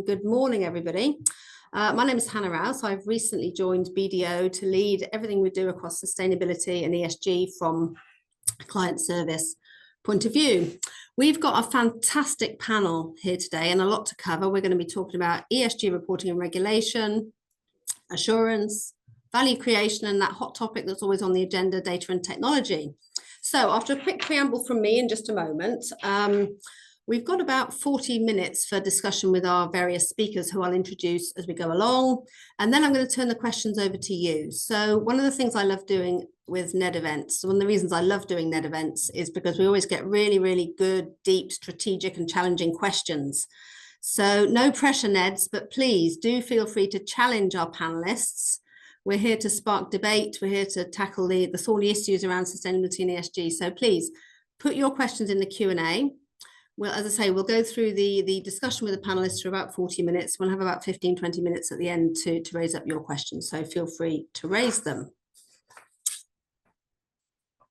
Good morning, everybody. My name is Hannah Routh. I've recently joined BDO to lead everything we do across sustainability and ESG from a client service point of view. We've got a fantastic panel here today and a lot to cover. We're going to be talking about ESG reporting and regulation, assurance, value creation, and that hot topic that's always on the agenda, data and technology. So after a quick preamble from me in just a moment, we've got about 40 minutes for discussion with our various speakers who I'll introduce as we go along. And then I'm going to turn the questions over to you. So one of the things I love doing with NED events, one of the reasons I love doing NED events is because we always get really, really good, deep, strategic and challenging questions. So no pressure, NEDs, but please do feel free to challenge our panelists. We're here to spark debate. We're here to tackle the thorny issues around sustainability and ESG. So please put your questions in the Q&A. Well, as I say, we'll go through the discussion with the panelists for about 40 minutes. We'll have about 15, 20 minutes at the end to raise up your questions. So feel free to raise them.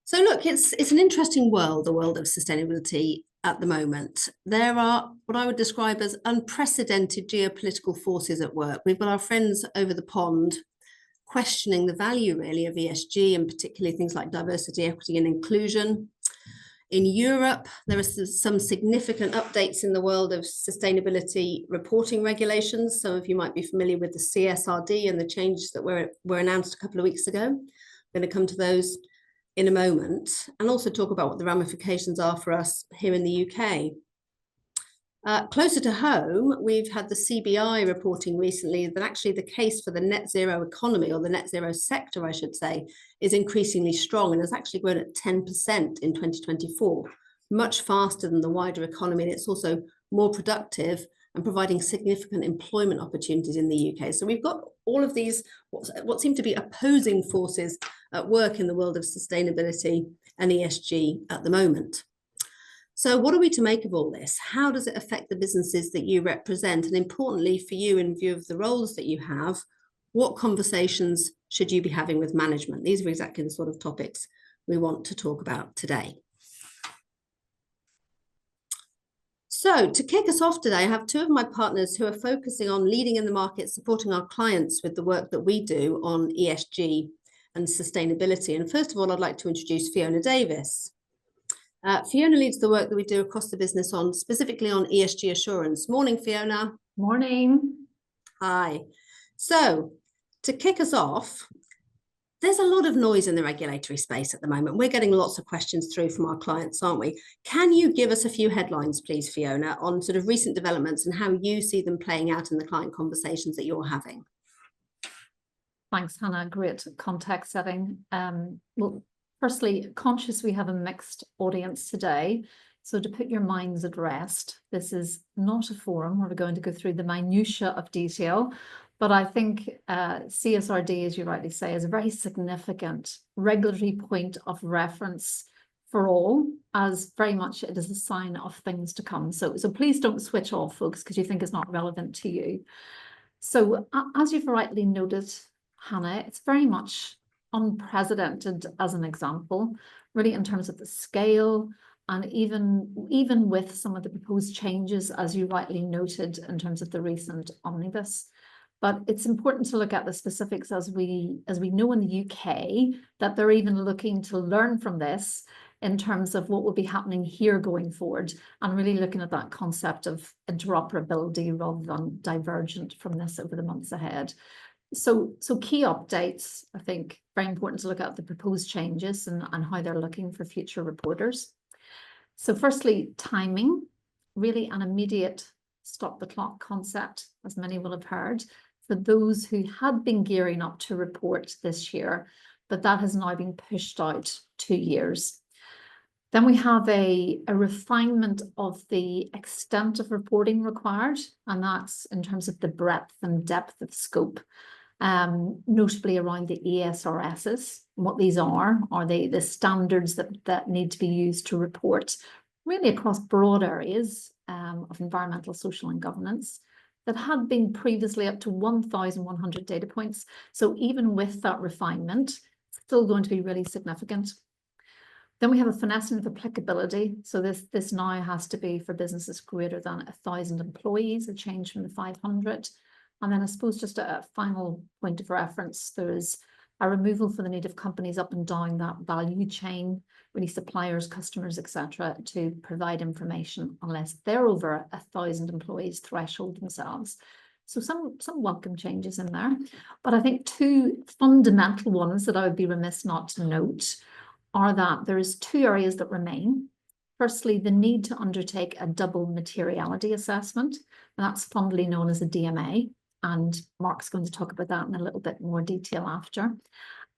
So look, it's an interesting world, the world of sustainability at the moment. There are what I would describe as unprecedented geopolitical forces at work. We've got our friends over the pond questioning the value really of ESG and particularly things like diversity, equity and inclusion. In Europe, there are some significant updates in the world of sustainability reporting regulations. Some of you might be familiar with the CSRD and the changes that were announced a couple of weeks ago. I'm going to come to those in a moment and also talk about what the ramifications are for us here in the UK. Closer to home, we've had the CBI reporting recently that actually the case for the net zero economy, or the net zero sector, I should say, is increasingly strong and has actually grown at 10% in 2024, much faster than the wider economy. And it's also more productive and providing significant employment opportunities in the UK. So we've got all of these, what seem to be opposing forces at work in the world of sustainability and ESG at the moment. So what are we to make of all this? How does it affect the businesses that you represent? And importantly for you, in view of the roles that you have, what conversations should you be having with management? These are exactly the sort of topics we want to talk about today. So to kick us off today, I have two of my partners who are focusing on leading in the market, supporting our clients with the work that we do on ESG and sustainability. And first of all, I'd like to introduce Fiona Davis. Fiona leads the work that we do across the business on specifically on ESG assurance. Morning, Fiona. Morning. Hi. So to kick us off, there's a lot of noise in the regulatory space at the moment. We're getting lots of questions through from our clients, aren't we? Can you give us a few headlines, please, Fiona, on sort of recent developments and how you see them playing out in the client conversations that you're having? Thanks, Hannah. Great context setting. Well, firstly, conscious we have a mixed audience today. So to put your minds at rest, this is not a forum where we're going to go through the minutiae of detail, but I think CSRD, as you rightly say, is a very significant regulatory point of reference for all, as very much it is a sign of things to come. So please don't switch off, folks, because you think it's not relevant to you. So as you've rightly noted, Hannah, it's very much unprecedented as an example, really in terms of the scale and even with some of the proposed changes, as you rightly noted, in terms of the recent omnibus. But it's important to look at the specifics as we know in the UK that they're even looking to learn from this in terms of what will be happening here going forward and really looking at that concept of interoperability rather than divergent from this over the months ahead. So key updates, I think, very important to look at the proposed changes and how they're looking for future reporters. So firstly, timing, really an immediate stop the clock concept, as many will have heard, for those who had been gearing up to report this year, but that has now been pushed out 2 years. Then we have a refinement of the extent of reporting required, and that's in terms of the breadth and depth of scope. Notably around the ESRSs. What these are the standards that need to be used to report really across broad areas of environmental, social and governance that had been previously up to 1,100 data points. So even with that refinement, it's still going to be really significant. Then we have a finessing of applicability. So this now has to be for businesses greater than 1,000 employees, a change from the 500. And then I suppose just a final point of reference, there's a removal for the need of companies up and down that value chain, really suppliers, customers, etc., to provide information unless they're over 1,000 employees threshold themselves. So some welcome changes in there. But I think two fundamental ones that I would be remiss not to note are that there's two areas that remain. Firstly, the need to undertake a double materiality assessment, and that's fondly known as a DMA. And Mark's going to talk about that in a little bit more detail after.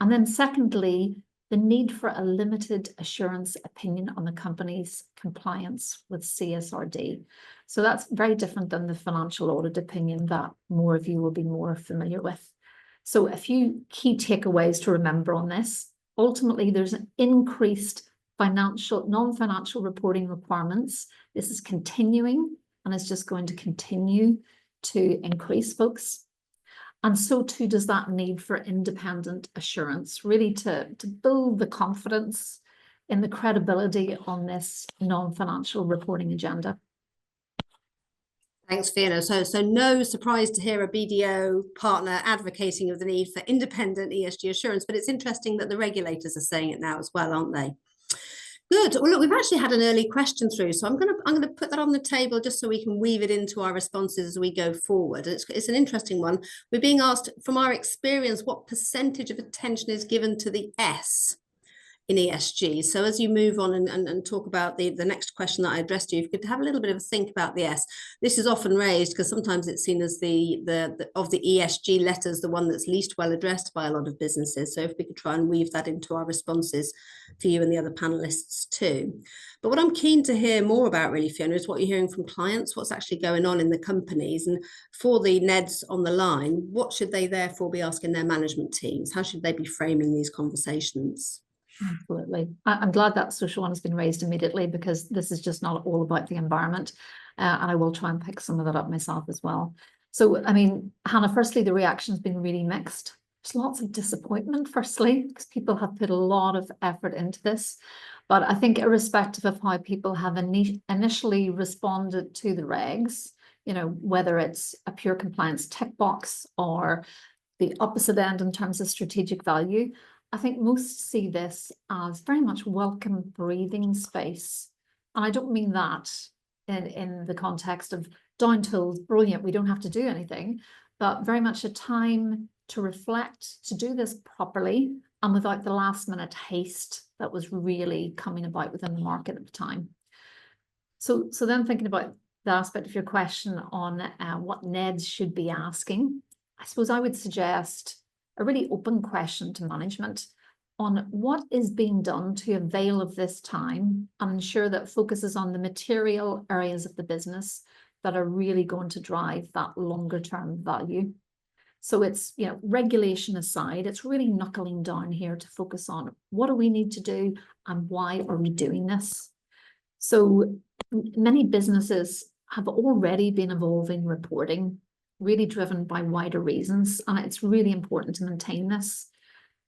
And then secondly, the need for a limited assurance opinion on the company's compliance with CSRD. So that's very different than the financial audit opinion that more of you will be more familiar with. So a few key takeaways to remember on this. Ultimately, there's an increased non-financial reporting requirements. This is continuing and is just going to continue to increase, folks. And so too does that need for independent assurance, really to build the confidence in the credibility on this non-financial reporting agenda. Thanks, Fiona. So no surprise to hear a BDO partner advocating of the need for independent ESG assurance, but it's interesting that the regulators are saying it now as well, aren't they? Good. Well, look, we've actually had an early question through, so I'm going to put that on the table just so we can weave it into our responses as we go forward. It's an interesting one. We're being asked, from our experience, what percentage of attention is given to the S in ESG. So as you move on and talk about the next question that I addressed to you, if you could have a little bit of a think about the S. This is often raised because sometimes it's seen as the of the ESG letters, the one that's least well addressed by a lot of businesses. So if we could try and weave that into our responses for you and the other panelists too. But what I'm keen to hear more about really, Fiona, is what you're hearing from clients, what's actually going on in the companies. And for the NEDs on the line, what should they therefore be asking their management teams? How should they be framing these conversations? Absolutely. I'm glad that social one has been raised immediately, because this is just not all about the environment. And I will try and pick some of that up myself as well. So, I mean, Hannah, firstly, the reaction has been really mixed. There's lots of disappointment, firstly, because people have put a lot of effort into this. But I think irrespective of how people have initially responded to the regs, you know, whether it's a pure compliance tick box or the opposite end in terms of strategic value, I think most see this as very much welcome breathing space. And I don't mean that in the context of down tools, brilliant, we don't have to do anything, but very much a time to reflect, to do this properly and without the last minute haste that was really coming about within the market at the time. So then thinking about the aspect of your question on what NEDs should be asking, I suppose I would suggest a really open question to management on what is being done to avail of this time and ensure that focuses on the material areas of the business that are really going to drive that longer term value. So it's, you know, regulation aside, it's really knuckling down here to focus on what do we need to do and why are we doing this? So many businesses have already been evolving reporting, really driven by wider reasons, and it's really important to maintain this.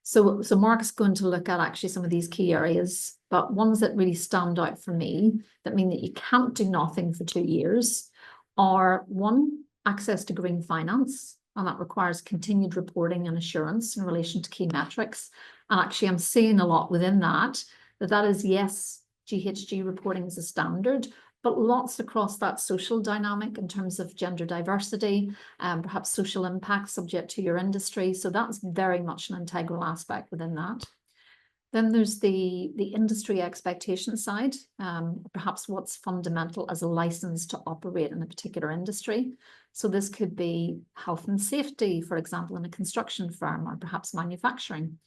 So Mark's going to look at actually some of these key areas, but ones that really stand out for me that mean that you can't do nothing for 2 years are: one, access to green finance, and that requires continued reporting and assurance in relation to key metrics. And actually I'm seeing a lot within that is, yes, GHG reporting is a standard, but lots across that social dynamic in terms of gender diversity, perhaps social impact subject to your industry. So that's very much an integral aspect within that. Then there's the industry expectation side, perhaps what's fundamental as a license to operate in a particular industry. So this could be health and safety, for example, in a construction firm, or perhaps manufacturing.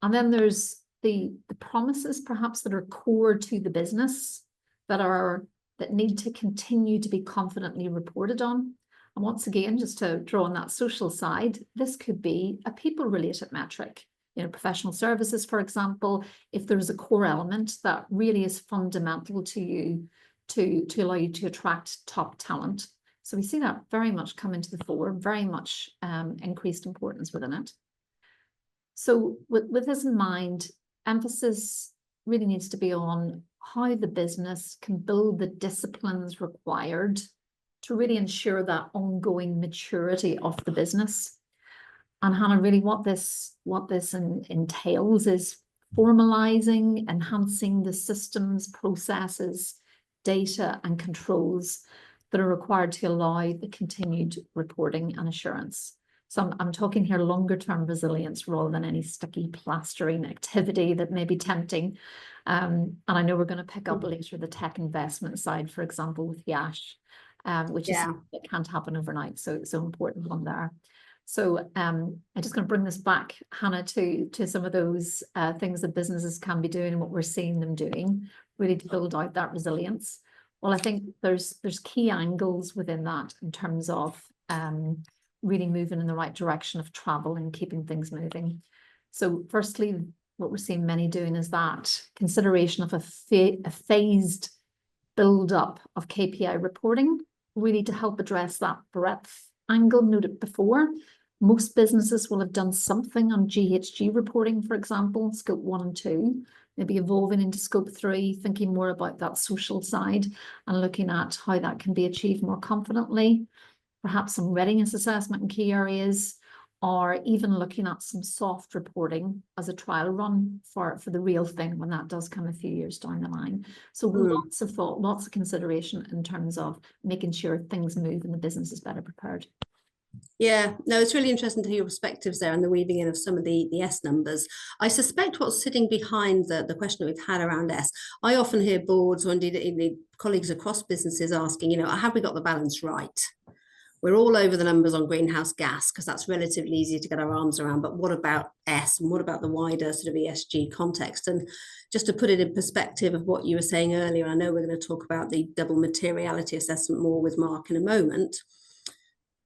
And then there's the promises perhaps that are core to the business, that need to continue to be confidently reported on. And once again, just to draw on that social side, this could be a people-related metric. You know, professional services, for example, if there's a core element that really is fundamental to you to allow you to attract top talent. So we see that very much come into the fore, very much increased importance within it. So with this in mind, emphasis really needs to be on how the business can build the disciplines required to really ensure that ongoing maturity of the business. And Hannah, really what this entails is formalizing, enhancing the systems, processes, data and controls that are required to allow the continued reporting and assurance. So I'm talking here longer term resilience rather than any sticky plastering activity that may be tempting. And I know we're going to pick up later the tech investment side, for example, with Yash, which is it can't happen overnight. So important one there. So I'm just going to bring this back, Hannah, to some of those things that businesses can be doing and what we're seeing them doing, really to build out that resilience. Well, I think there's key angles within that in terms of really moving in the right direction of travel and keeping things moving. So firstly, what we're seeing many doing is that consideration of a phased build up of KPI reporting, really to help address that breadth angle noted before. Most businesses will have done something on GHG reporting, for example, scope 1 and 2, maybe evolving into scope 3, thinking more about that social side and looking at how that can be achieved more confidently, perhaps some readiness assessment in key areas, or even looking at some soft reporting as a trial run for the real thing when that does come a few years down the line. So lots of thought, lots of consideration in terms of making sure things move and the business is better prepared. Yeah, no, it's really interesting to hear your perspectives there and the weaving in of some of the S numbers. I suspect what's sitting behind the question that we've had around S, I often hear boards or indeed colleagues across businesses asking, have we got the balance right? We're all over the numbers on greenhouse gas because that's relatively easy to get our arms around. But what about S and what about the wider sort of ESG context? And just to put it in perspective of what you were saying earlier, I know we're going to talk about the double materiality assessment more with Mark in a moment.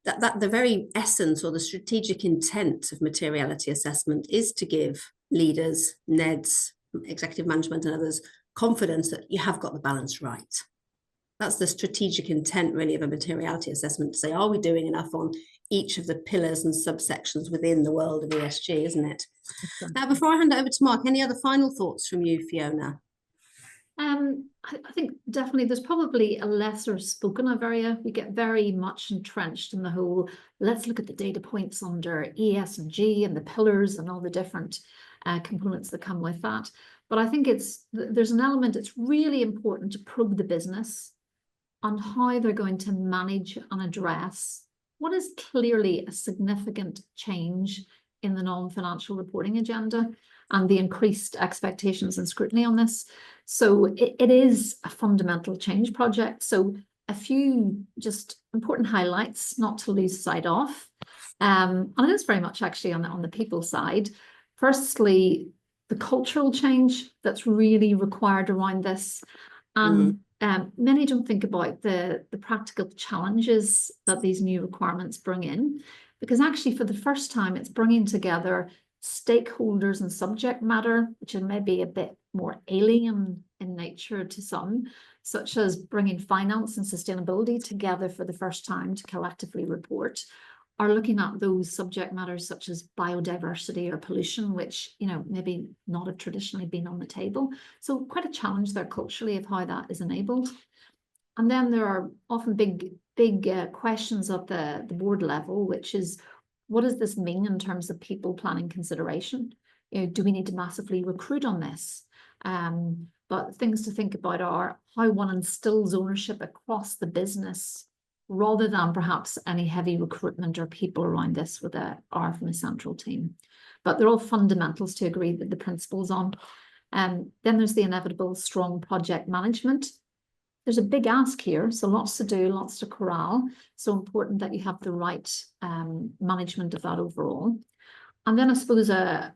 That the very essence or the strategic intent of materiality assessment is to give leaders, NEDs, executive management and others confidence that you have got the balance right. That's the strategic intent really of a materiality assessment, to say, are we doing enough on each of the pillars and subsections within the world of ESG, isn't it? Now, before I hand it over to Mark, any other final thoughts from you, Fiona? I think definitely there's probably a lesser spoken of area. We get very much entrenched in the whole, let's look at the data points under ES and G and the pillars and all the different components that come with that. But I think there's an element it's really important to probe the business on how they're going to manage and address what is clearly a significant change in the non-financial reporting agenda and the increased expectations and scrutiny on this. So it is a fundamental change project. So a few just important highlights not to lose sight of. And it is very much actually on the people side. Firstly, the cultural change that's really required around this. And many don't think about the practical challenges that these new requirements bring in, because actually for the first time, it's bringing together stakeholders and subject matter, which are maybe a bit more alien in nature to some, such as bringing finance and sustainability together for the first time to collectively report, are looking at those subject matters such as biodiversity or pollution, which, maybe not have traditionally been on the table. So quite a challenge there culturally of how that is enabled. And then there are often big questions at the board level, which is, what does this mean in terms of people planning consideration? Do we need to massively recruit on this? But things to think about are how one instills ownership across the business rather than perhaps any heavy recruitment or people around this with from a central team. But they're all fundamentals to agree that the principles on. Then there's the inevitable strong project management. There's a big ask here, so lots to do, lots to corral. So important that you have the right management of that overall. And then I suppose a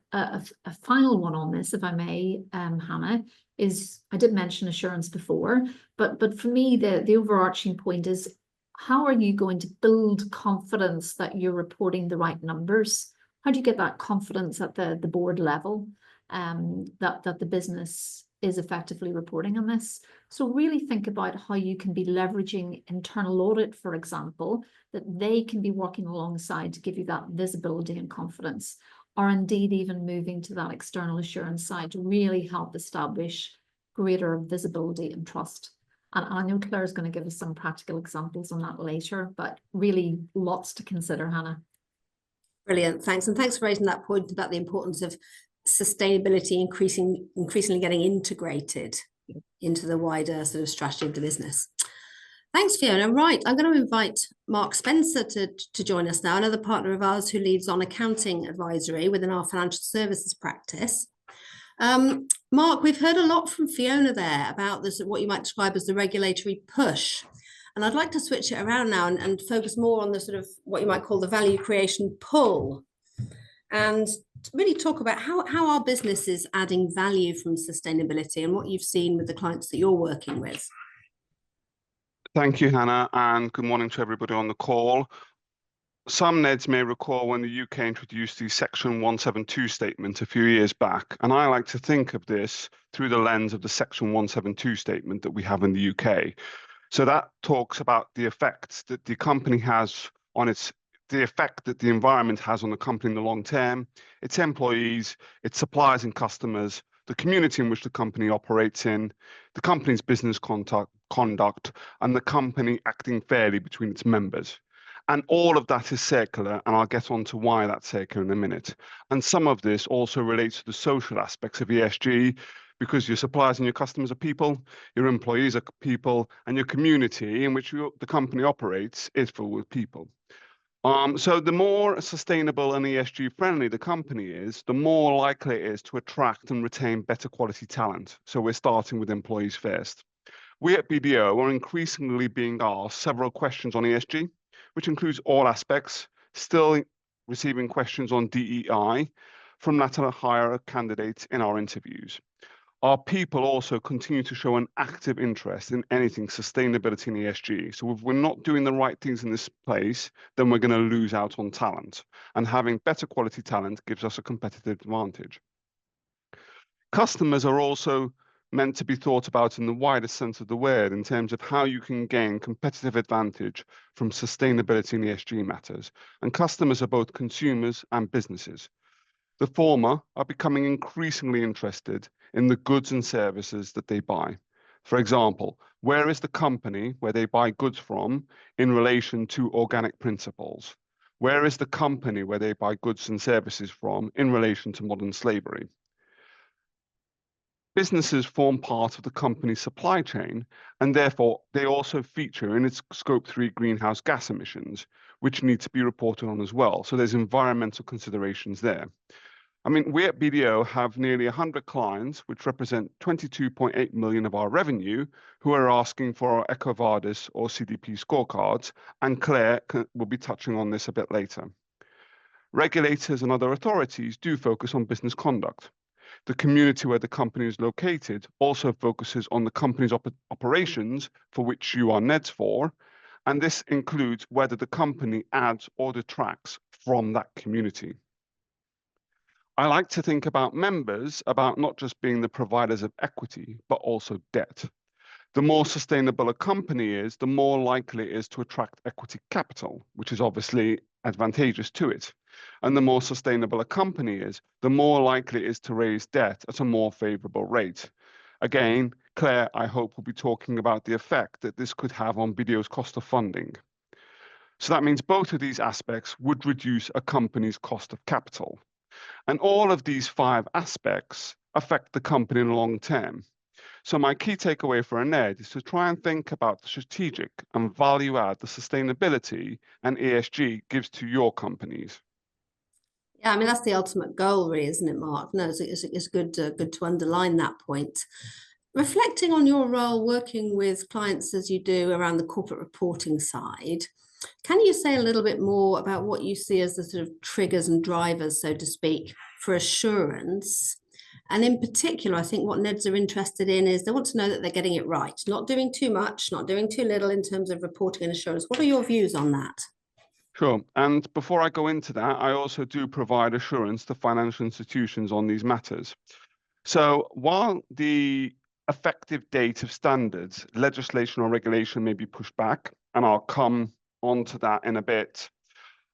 final one on this, if I may, Hannah, is I did mention assurance before, but for me, the overarching point is, how are you going to build confidence that you're reporting the right numbers? How do you get that confidence at the board level that the business is effectively reporting on this? So really think about how you can be leveraging internal audit, for example, that they can be working alongside to give you that visibility and confidence or indeed even moving to that external assurance side to really help establish greater visibility and trust. And I know Claire's going to give us some practical examples on that later, but really lots to consider, Hannah. Brilliant, thanks. And thanks for raising that point about the importance of sustainability increasingly getting integrated into the wider sort of strategy of the business. Thanks, Fiona. Right, I'm going to invite Mark Spencer to join us now, another partner of ours who leads on accounting advisory within our financial services practice. Mark, we've heard a lot from Fiona there about this, what you might describe as the regulatory push. And I'd like to switch it around now and focus more on the sort of what you might call the value creation pull, and really talk about how our business is adding value from sustainability and what you've seen with the clients that you're working with. Thank you, Hannah, and good morning to everybody on the call. Some NEDs may recall when the UK introduced the Section 172 statement a few years back, and I like to think of this through the lens of the Section 172 statement that we have in the UK. So that talks about the effects that the company has on the effect that the environment has on the company in the long term, its employees, its suppliers and customers, the community in which the company operates in, the company's business conduct, and the company acting fairly between its members. And all of that is circular, and I'll get on to why that's circular in a minute. And some of this also relates to the social aspects of ESG, because your suppliers and your customers are people, your employees are people, and your community in which the company operates is full with people. So the more sustainable and ESG friendly the company is, the more likely it is to attract and retain better quality talent. So we're starting with employees first. We at BDO are increasingly being asked several questions on ESG, which includes all aspects, still receiving questions on DEI from lateral hire candidates in our interviews. Our people also continue to show an active interest in anything sustainability and ESG. So if we're not doing the right things in this place, then we're going to lose out on talent. And having better quality talent gives us a competitive advantage. Customers are also meant to be thought about in the wider sense of the word in terms of how you can gain competitive advantage from sustainability and ESG matters. And customers are both consumers and businesses. The former are becoming increasingly interested in the goods and services that they buy. For example, where is the company where they buy goods from in relation to organic principles? Where is the company where they buy goods and services from in relation to modern slavery? Businesses form part of the company's supply chain, and therefore they also feature in its Scope 3 greenhouse gas emissions, which need to be reported on as well. So there's environmental considerations there. I mean, we at BDO have nearly 100 clients, which represent 22.8 million of our revenue, who are asking for our EcoVadis or CDP scorecards, and Claire will be touching on this a bit later. Regulators and other authorities do focus on business conduct. The community where the company is located also focuses on the company's operations for which you are NEDs for, and this includes whether the company adds or detracts from that community. I like to think about members about not just being the providers of equity, but also debt. The more sustainable a company is, the more likely it is to attract equity capital, which is obviously advantageous to it. And the more sustainable a company is, the more likely it is to raise debt at a more favorable rate. Again, Claire, I hope, will be talking about the effect that this could have on BDO's cost of funding. So that means both of these aspects would reduce a company's cost of capital. And all of these 5 aspects affect the company in the long term. So my key takeaway for a NED is to try and think about the strategic and value add the sustainability and ESG gives to your companies. Yeah, I mean, that's the ultimate goal, really, isn't it, Mark? No, it's good to underline that point. Reflecting on your role working with clients as you do around the corporate reporting side, can you say a little bit more about what you see as the sort of triggers and drivers, so to speak, for assurance? And in particular, I think what NEDs are interested in is they want to know that they're getting it right, not doing too much, not doing too little in terms of reporting and assurance. What are your views on that? Sure. And before I go into that, I also do provide assurance to financial institutions on these matters. So while the effective date of standards, legislation or regulation may be pushed back, and I'll come onto that in a bit,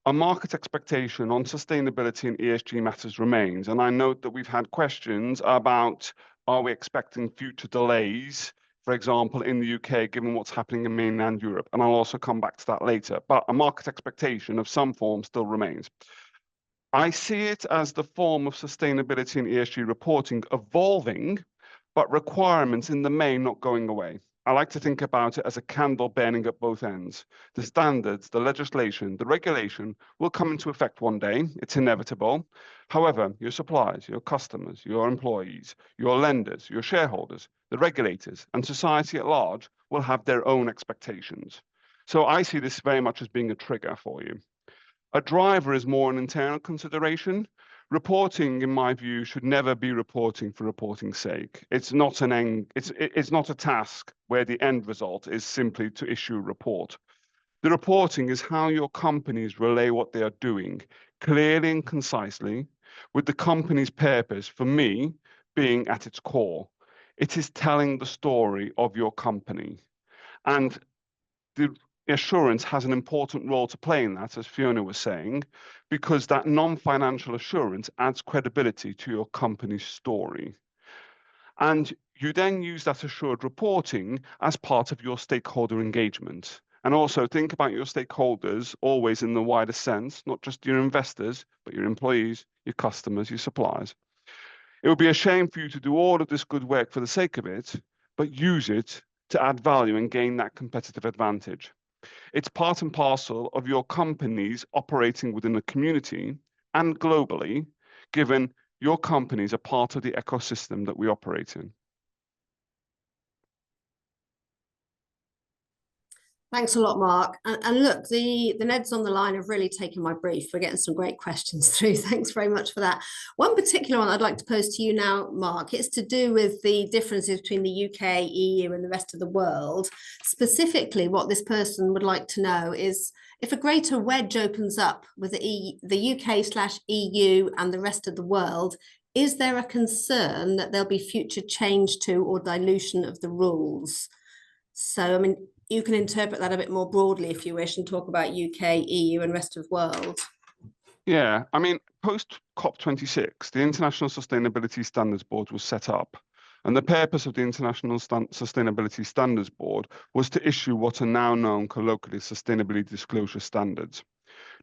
a market expectation on sustainability and ESG matters remains. And I note that we've had questions about, are we expecting future delays, for example, in the UK, given what's happening in mainland Europe? And I'll also come back to that later. But a market expectation of some form still remains. I see it as the form of sustainability and ESG reporting evolving, but requirements in the main not going away. I like to think about it as a candle burning at both ends. The standards, the legislation, the regulation will come into effect one day. It's inevitable. However, your suppliers, your customers, your employees, your lenders, your shareholders, the regulators, and society at large will have their own expectations. So I see this very much as being a trigger for you. A driver is more an internal consideration. Reporting, in my view, should never be reporting for reporting's sake. It's not an end, it's not a task where the end result is simply to issue a report. The reporting is how your companies relay what they are doing, clearly and concisely, with the company's purpose, for me, being at its core. It is telling the story of your company. And the assurance has an important role to play in that, as Fiona was saying, because that non-financial assurance adds credibility to your company's story. And you then use that assured reporting as part of your stakeholder engagement. And also think about your stakeholders always in the wider sense, not just your investors, but your employees, your customers, your suppliers. It would be a shame for you to do all of this good work for the sake of it, but use it to add value and gain that competitive advantage. It's part and parcel of your companies operating within the community and globally, given your companies are part of the ecosystem that we operate in. Thanks a lot, Mark. And look, the Neds on the line have really taken my brief. We're getting some great questions through. Thanks very much for that. One particular one I'd like to pose to you now, Mark, it's to do with the differences between the UK, EU and the rest of the world. Specifically, what this person would like to know is if a greater wedge opens up with the UK/EU and the rest of the world, is there a concern that there'll be future change to or dilution of the rules? So, I mean, you can interpret that a bit more broadly if you wish and talk about UK, EU and rest of the world. Yeah, I mean, post COP26, the International Sustainability Standards Board was set up. And the purpose of the International Sustainability Standards Board was to issue what are now known colloquially as sustainability disclosure standards.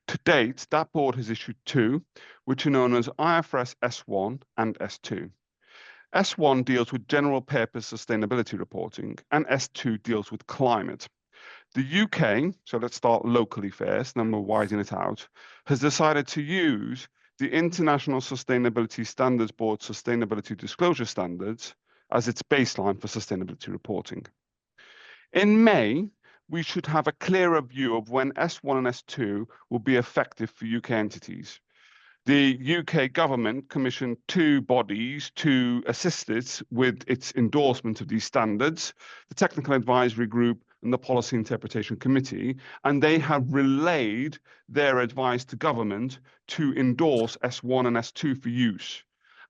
To date, that board has issued two, which are known as IFRS S1 and S2. S1 deals with general purpose sustainability reporting, and S2 deals with climate. The UK, so let's start locally first, then we'll widen it out, has decided to use the International Sustainability Standards Board Sustainability Disclosure Standards as its baseline for sustainability reporting. In May, we should have a clearer view of when S1 and S2 will be effective for UK entities. The UK government commissioned two bodies to assist it with its endorsement of these standards, the Technical Advisory Group and the Policy Interpretation Committee, and they have relayed their advice to government to endorse S1 and S2 for use.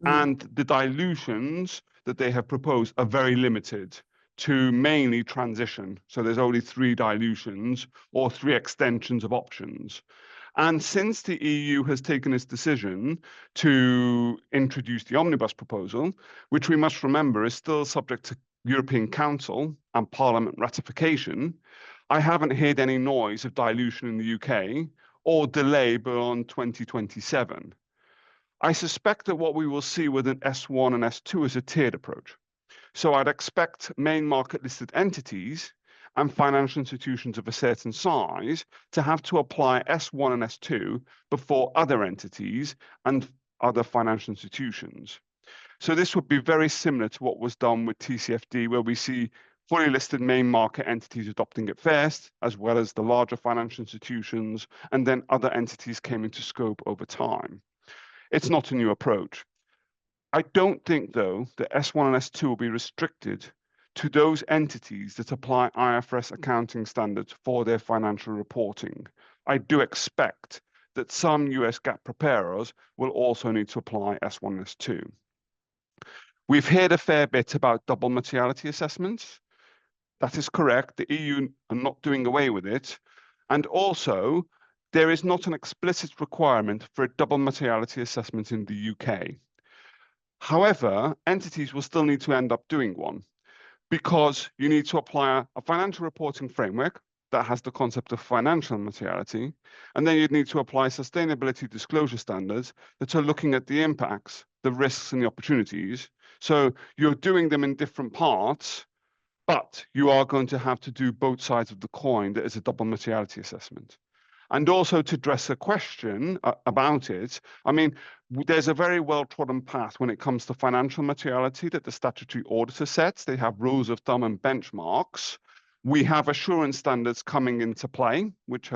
And the dilutions that they have proposed are very limited to mainly transition. So there's only 3 dilutions or 3 extensions of options. And since the EU has taken its decision to introduce the omnibus proposal, which we must remember is still subject to European Council and Parliament ratification, I haven't heard any noise of dilution in the UK or delay beyond 2027. I suspect that what we will see with an S1 and S2 is a tiered approach. So I'd expect main market listed entities and financial institutions of a certain size to have to apply S1 and S2 before other entities and other financial institutions. So this would be very similar to what was done with TCFD, where we see fully listed main market entities adopting it first, as well as the larger financial institutions, and then other entities came into scope over time. It's not a new approach. I don't think, though, that S1 and S2 will be restricted to those entities that apply IFRS accounting standards for their financial reporting. I do expect that some US GAAP preparers will also need to apply S1 and S2. We've heard a fair bit about double materiality assessments. That is correct. The EU are not doing away with it. And also, there is not an explicit requirement for a double materiality assessment in the UK. However, entities will still need to end up doing one, because you need to apply a financial reporting framework that has the concept of financial materiality, and then you'd need to apply sustainability disclosure standards that are looking at the impacts, the risks, and the opportunities. So you're doing them in different parts, but you are going to have to do both sides of the coin that is a double materiality assessment. And also to address a question about it, I mean, there's a very well-trodden path when it comes to financial materiality that the statutory auditor sets. They have rules of thumb and benchmarks. We have assurance standards coming into play, which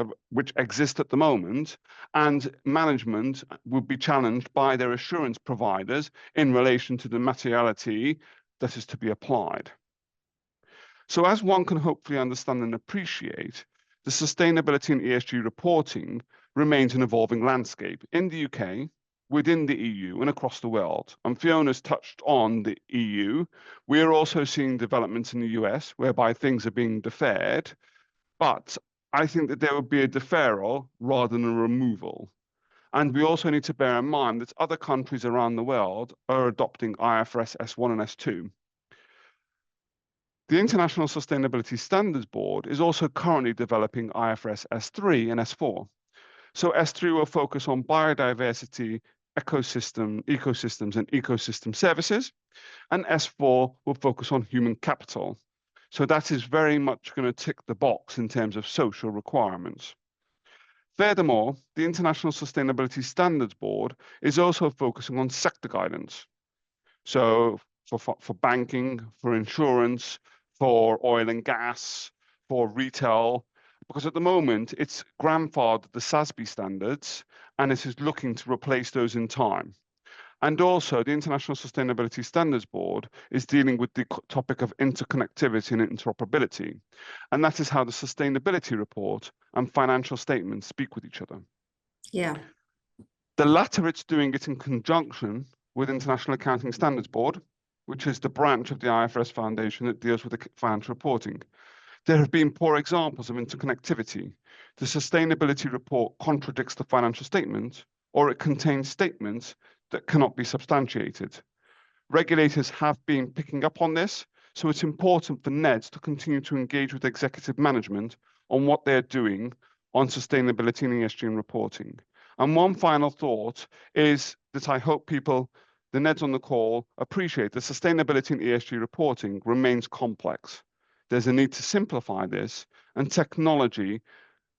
exist at the moment, and management would be challenged by their assurance providers in relation to the materiality that is to be applied. So as one can hopefully understand and appreciate, the sustainability and ESG reporting remains an evolving landscape in the UK, within the EU, and across the world. And Fiona's touched on the EU. We're also seeing developments in the US whereby things are being deferred, but I think that there would be a deferral rather than a removal. And we also need to bear in mind that other countries around the world are adopting IFRS S1 and S2. The International Sustainability Standards Board is also currently developing IFRS S3 and S4. So S3 will focus on biodiversity, ecosystems and ecosystem services, and S4 will focus on human capital. So that is very much going to tick the box in terms of social requirements. Furthermore, the International Sustainability Standards Board is also focusing on sector guidance. So for banking, for insurance, for oil and gas, for retail, because at the moment it's grandfathered the SASB standards and it is looking to replace those in time. And also the International Sustainability Standards Board is dealing with the topic of interconnectivity and interoperability. And that is how the sustainability report and financial statements speak with each other. Yeah. The latter, it's doing it in conjunction with International Accounting Standards Board, which is the branch of the IFRS Foundation that deals with the financial reporting. There have been poor examples of interconnectivity. The sustainability report contradicts the financial statement, or it contains statements that cannot be substantiated. Regulators have been picking up on this, so it's important for NEDs to continue to engage with executive management on what they're doing on sustainability and ESG and reporting. And one final thought is that I hope people, the NEDs on the call, appreciate that sustainability and ESG reporting remains complex. There's a need to simplify this, and technology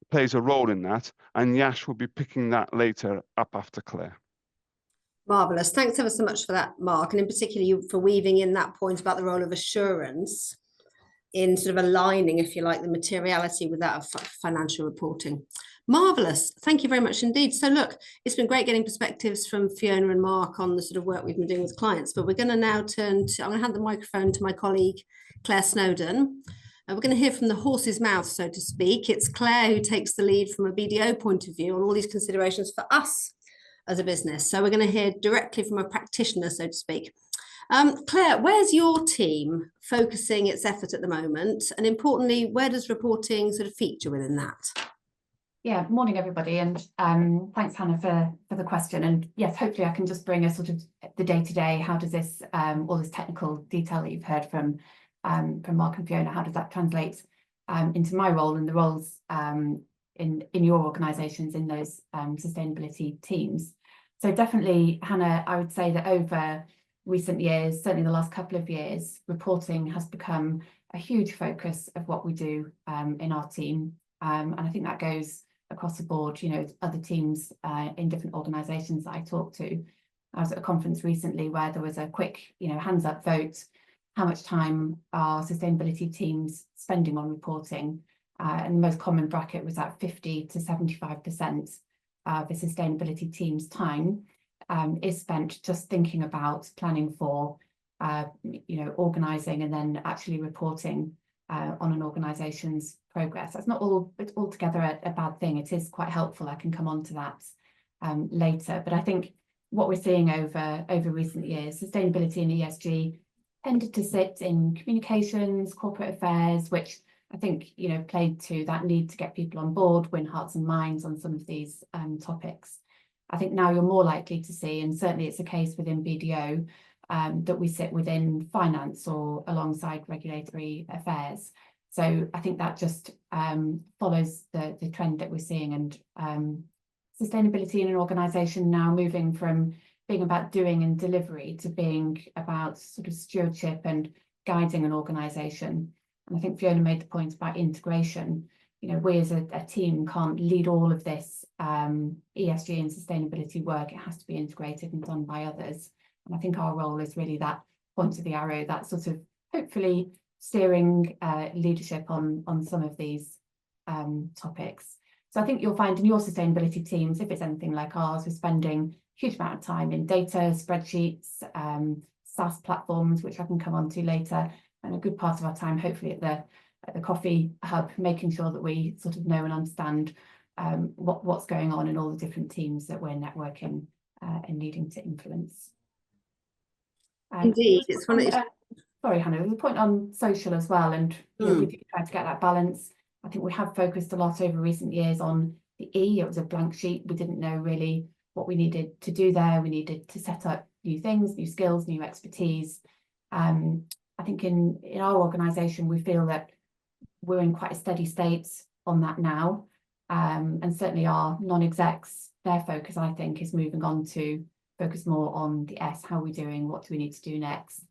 plays a role in that, and Yash will be picking that later up after Claire. Marvellous. Thanks ever so much for that, Mark, and in particular you for weaving in that point about the role of assurance in sort of aligning, if you like, the materiality with that of financial reporting. Marvellous. Thank you very much indeed. So look, it's been great getting perspectives from Fiona and Mark on the sort of work we've been doing with clients, but we're going to now turn to, I'm going to hand the microphone to my colleague, Claire Snowdon. And we're going to hear from the horse's mouth, so to speak. It's Claire who takes the lead from a BDO point of view on all these considerations for us as a business. So we're going to hear directly from a practitioner, so to speak. Claire, where's your team focusing its effort at the moment? And importantly, where does reporting sort of feature within that? Yeah, morning everybody, and thanks Hannah for the question. And yes, hopefully I can just bring a sort of the day-to-day, how does this all this technical detail that you've heard from Mark and Fiona, how does that translate into my role and the roles in your organisations in those sustainability teams. So definitely, Hannah, I would say that over recent years, certainly the last couple of years, reporting has become a huge focus of what we do in our team. And I think that goes across the board, you know, other teams in different organisations that I talk to. I was at a conference recently where there was a quick, you know, hands up vote, how much time are sustainability teams spending on reporting? And the most common bracket was at 50 to 75% of the sustainability team's time is spent just thinking about planning for, you know, organising and then actually reporting on an organisation's progress. That's not altogether a bad thing. It is quite helpful. I can come on to that later. But I think what we're seeing over recent years, sustainability and ESG tended to sit in communications, corporate affairs, which I think, you know, played to that need to get people on board, win hearts and minds on some of these topics. I think now you're more likely to see, and certainly it's the case within BDO, that we sit within finance or alongside regulatory affairs. So I think that just follows the trend that we're seeing, and sustainability in an organisation now moving from being about doing and delivery to being about sort of stewardship and guiding an organisation. And I think Fiona made the point about integration. You know, we as a team can't lead all of this ESG and sustainability work. It has to be integrated and done by others. And I think our role is really that point of the arrow, that sort of hopefully steering leadership on some of these topics. So I think you'll find in your sustainability teams, if it's anything like ours, we're spending a huge amount of time in data, spreadsheets, SaaS platforms, which I can come on to later, and a good part of our time, hopefully at the coffee hub, making sure that we sort of know and understand what's going on in all the different teams that we're networking and needing to influence. Indeed, it's one of sorry, Hannah, there's a point on social as well, and you know, we do try to get that balance. I think we have focused a lot over recent years on the E. It was a blank sheet. We didn't know really what we needed to do there. We needed to set up new things, new skills, new expertise. I think in our organisation, we feel that we're in quite a steady state on that now. And certainly our non-execs, their focus, I think, is moving on to focus more on the S. How are we doing? What do we need to do next?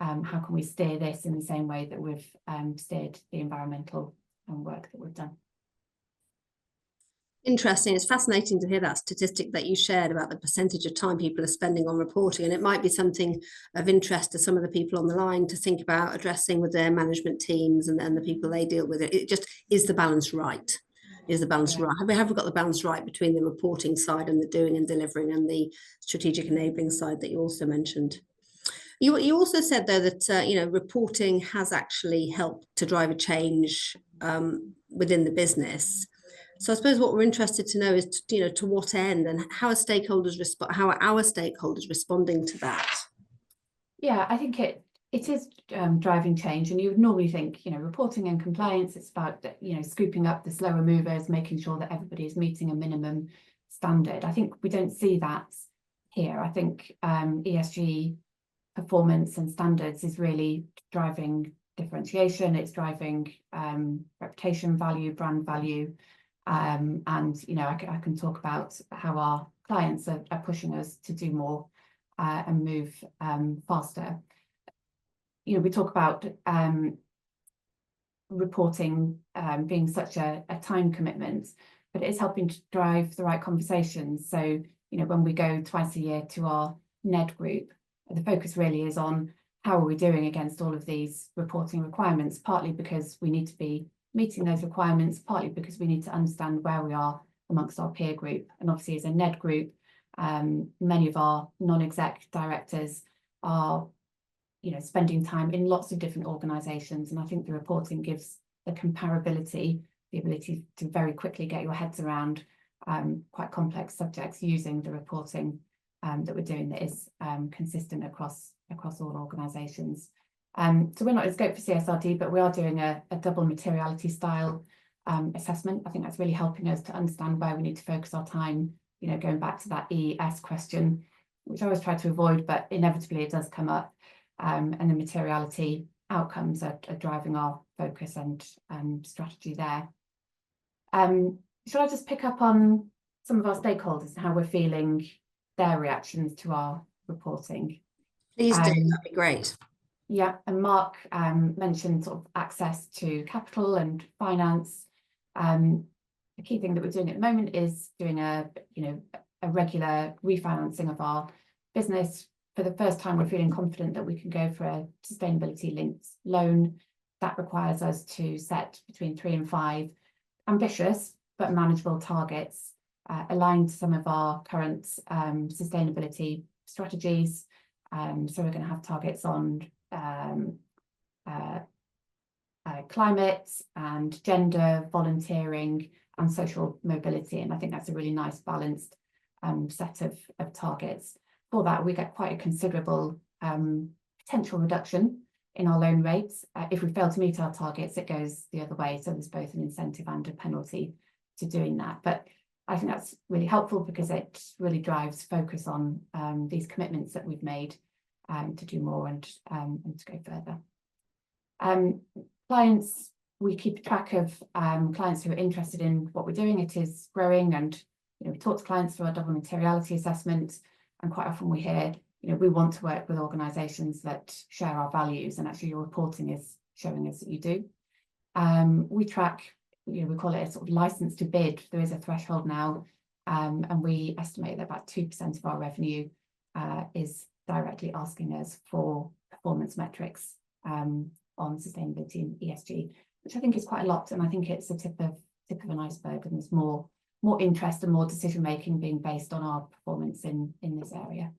How can we steer this in the same way that we've steered the environmental work that we've done? Interesting. It's fascinating to hear that statistic that you shared about the percentage of time people are spending on reporting, and it might be something of interest to some of the people on the line to think about addressing with their management teams and the people they deal with. It just, is the balance right? Is the balance right? Have we got the balance right between the reporting side and the doing and delivering and the strategic enabling side that you also mentioned? You also said, though, that you know, reporting has actually helped to drive a change within the business. So I suppose what we're interested to know is, you know, to what end, and how are stakeholders how are our stakeholders responding to that? Yeah, I think it is driving change, and you would normally think, you know, reporting and compliance, it's about, you know, scooping up the slower movers, making sure that everybody is meeting a minimum standard. I think we don't see that here. I think ESG performance and standards is really driving differentiation. It's driving reputation value, brand value. And you know, I can talk about how our clients are pushing us to do more and move faster. You know, we talk about reporting being such a time commitment, but it is helping to drive the right conversations. So, you know, when we go twice a year to our NED group, the focus really is on how are we doing against all of these reporting requirements, partly because we need to be meeting those requirements, partly because we need to understand where we are amongst our peer group. And obviously as a NED group, many of our non-exec directors are, you know, spending time in lots of different organisations. And I think the reporting gives the comparability, the ability to very quickly get your heads around quite complex subjects using the reporting that we're doing that is consistent across all organisations. So we're not in scope for CSRD, but we are doing a double materiality style assessment. I think that's really helping us to understand where we need to focus our time, you know, going back to that ES question, which I always try to avoid, but inevitably it does come up. And the materiality outcomes are driving our focus and strategy there. Should I just pick up on some of our stakeholders and how we're feeling their reactions to our reporting? Please do, that'd be great. Yeah, and Mark mentioned sort of access to capital and finance. The key thing that we're doing at the moment is doing a regular refinancing of our business. For the first time, we're feeling confident that we can go for a sustainability linked loan. That requires us to set between 3 and 5 ambitious but manageable targets aligned to some of our current sustainability strategies. So we're going to have targets on climate and gender, volunteering and social mobility. And I think that's a really nice balanced set of targets. For that, we get quite a considerable potential reduction in our loan rates. If we fail to meet our targets, it goes the other way. So there's both an incentive and a penalty to doing that. But I think that's really helpful because it really drives focus on these commitments that we've made to do more and to go further. Clients, we keep track of clients who are interested in what we're doing. It is growing, and we talk to clients through our double materiality assessment, and quite often we hear, we want to work with organisations that share our values, and actually your reporting is showing us that you do. We track, we call it a sort of license to bid. There is a threshold now, and we estimate that about 2% of our revenue is directly asking us for performance metrics on sustainability and ESG, which I think is quite a lot, and I think it's a tip of an iceberg, and there's more interest and more decision making being based on our performance in this area.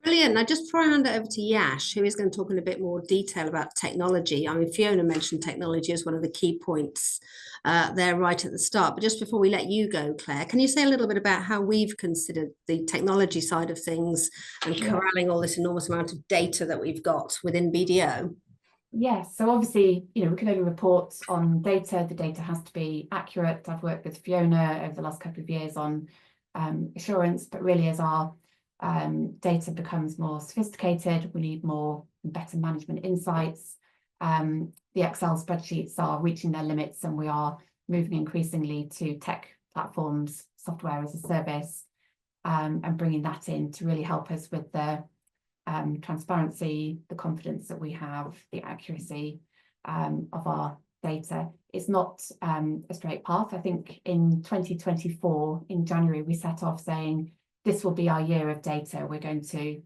Brilliant. Now, just before I hand it over to Yash, who is going to talk in a bit more detail about technology. I mean, Fiona mentioned technology as one of the key points there right at the start. But just before we let you go, Claire, can you say a little bit about how we've considered the technology side of things and corralling all this enormous amount of data that we've got within BDO? Yes, so obviously, we can only report on data. The data has to be accurate. I've worked with Fiona over the last couple of years on assurance, but really as our data becomes more sophisticated, we need more and better management insights. The Excel spreadsheets are reaching their limits, and we are moving increasingly to tech platforms, software as a service, and bringing that in to really help us with the transparency, the confidence that we have, the accuracy of our data. It's not a straight path. I think in 2024, in January, we set off saying, this will be our year of data. We're going to,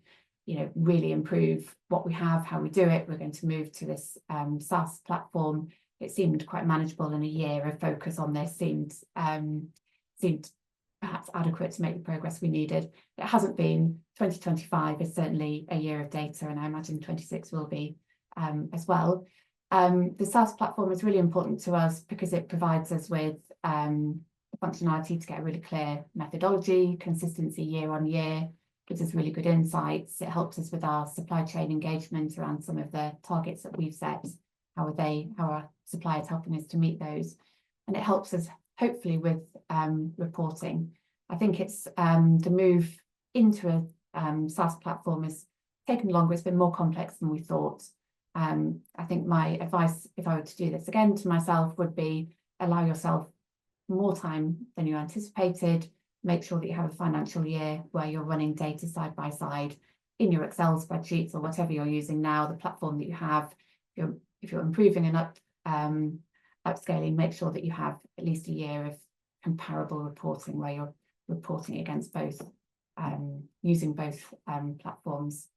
really improve what we have, how we do it. We're going to move to this SaaS platform. It seemed quite manageable, and a year of focus on this seemed perhaps adequate to make the progress we needed. It hasn't been. 2025 is certainly a year of data, and I imagine 26 will be as well. The SaaS platform is really important to us because it provides us with functionality to get really clear methodology, consistency year on year, gives us really good insights. It helps us with our supply chain engagement around some of the targets that we've set. How are our suppliers helping us to meet those? And it helps us hopefully with reporting. I think it's the move into a SaaS platform has taken longer. It's been more complex than we thought. I think my advice, if I were to do this again to myself, would be allow yourself more time than you anticipated. Make sure that you have a financial year where you're running data side by side in your Excel spreadsheets or whatever you're using now, the platform that you have. If you're improving and upscaling, make sure that you have at least a year of comparable reporting where you're reporting against both, using both platforms.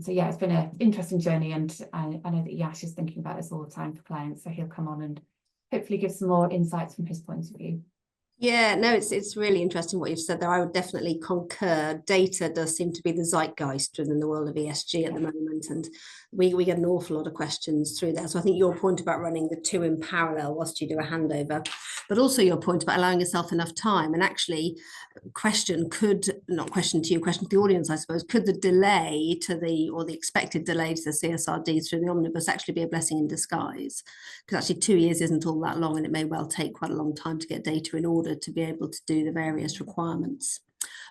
So yeah, it's been an interesting journey, and I know that Yash is thinking about this all the time for clients, so he'll come on and hopefully give some more insights from his point of view. Yeah, no, it's really interesting what you've said there. I would definitely concur. Data does seem to be the zeitgeist within the world of ESG at the moment, and we get an awful lot of questions through there. So I think your point about running the two in parallel whilst you do a handover, but also your point about allowing yourself enough time, and actually question to the audience, I suppose, could the delay to the expected delay to the CSRD through the omnibus actually be a blessing in disguise? Because actually 2 years isn't all that long, and it may well take quite a long time to get data in order to be able to do the various requirements.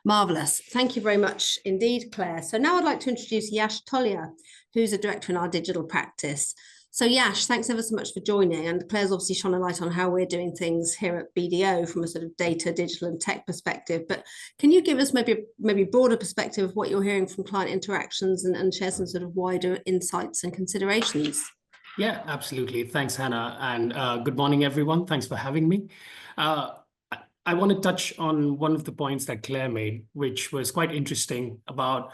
Marvellous. Thank you very much indeed, Claire. So now I'd like to introduce Yash Tolia, who's a director in our digital practice. So Yash, thanks ever so much for joining. And Claire's obviously shone a light on how we're doing things here at BDO from a sort of data, digital and tech perspective. But can you give us maybe broader perspective of what you're hearing from client interactions and share some sort of wider insights and considerations? Yeah, absolutely. Thanks, Hannah. And good morning, everyone. Thanks for having me. I want to touch on one of the points that Claire made, which was quite interesting about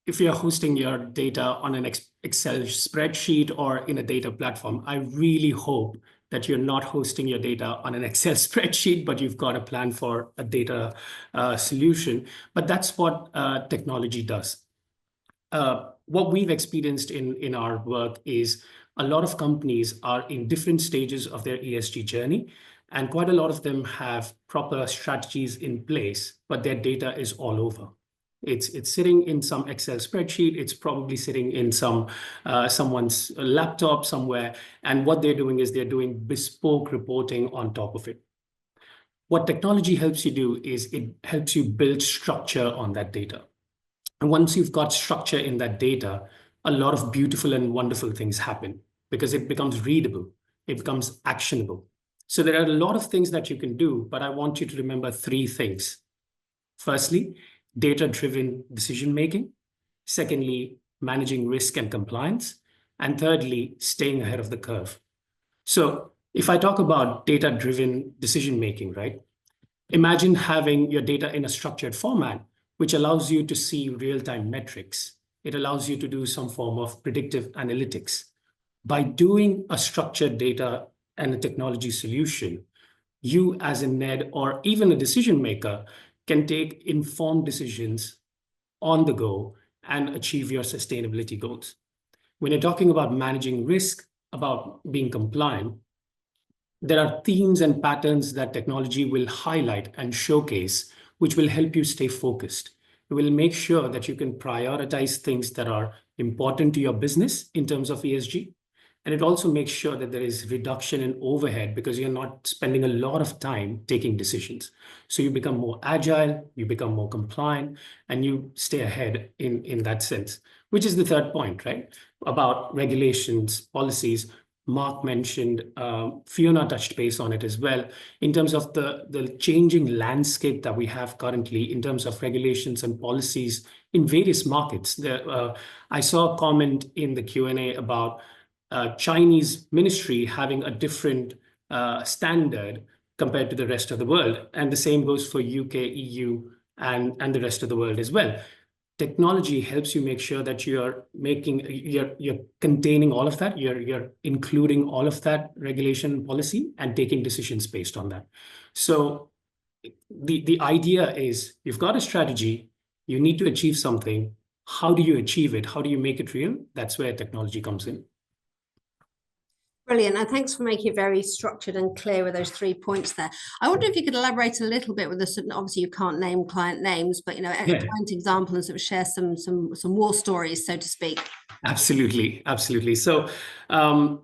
if you're hosting your data on an Excel spreadsheet or in a data platform. I really hope that you're not hosting your data on an Excel spreadsheet, but you've got a plan for a data solution. But that's what technology does. What we've experienced in our work is a lot of companies are in different stages of their ESG journey, and quite a lot of them have proper strategies in place, but their data is all over. It's sitting in some Excel spreadsheet. It's probably sitting in someone's laptop somewhere. And what they're doing is they're doing bespoke reporting on top of it. What technology helps you do is it helps you build structure on that data. And once you've got structure in that data, a lot of beautiful and wonderful things happen because it becomes readable, it becomes actionable. So there are a lot of things that you can do, but I want you to remember three things. Firstly, data-driven decision-making. Secondly, managing risk and compliance. And thirdly, staying ahead of the curve. So if I talk about data-driven decision-making, right? Imagine having your data in a structured format, which allows you to see real-time metrics. It allows you to do some form of predictive analytics. By doing a structured data and a technology solution, you as a NED or even a decision maker can take informed decisions on the go and achieve your sustainability goals. When you're talking about managing risk, about being compliant, there are themes and patterns that technology will highlight and showcase, which will help you stay focused. It will make sure that you can prioritize things that are important to your business in terms of ESG. And it also makes sure that there is reduction in overhead because you're not spending a lot of time taking decisions. So you become more agile, you become more compliant, and you stay ahead in that sense, which is the third point, right? About regulations, policies. Mark mentioned, Fiona touched base on it as well, in terms of the changing landscape that we have currently in terms of regulations and policies in various markets. I saw a comment in the Q&A about Chinese ministry having a different standard compared to the rest of the world. And the same goes for UK, EU, and the rest of the world as well. Technology helps you make sure that you're containing all of that, you're including all of that regulation policy and taking decisions based on that. So the idea is you've got a strategy, you need to achieve something. How do you achieve it? How do you make it real? That's where technology comes in. Brilliant, and thanks for making it very structured and clear with those 3 points there. I wonder if you could elaborate a little bit with this. Obviously, you can't name client names, but a client example and sort of share some war stories, so to speak. Absolutely. So, one